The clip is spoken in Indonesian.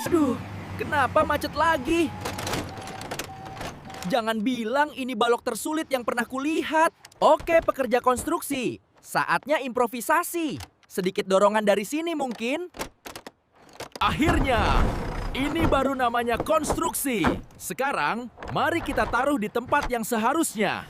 Aduh, kenapa macet lagi? Jangan bilang ini balok tersulit yang pernah kulihat. Oke, pekerja konstruksi. Saatnya improvisasi. Sedikit dorongan dari sini mungkin. Akhirnya, ini baru namanya konstruksi. Sekarang, mari kita taruh di tempat yang seharusnya.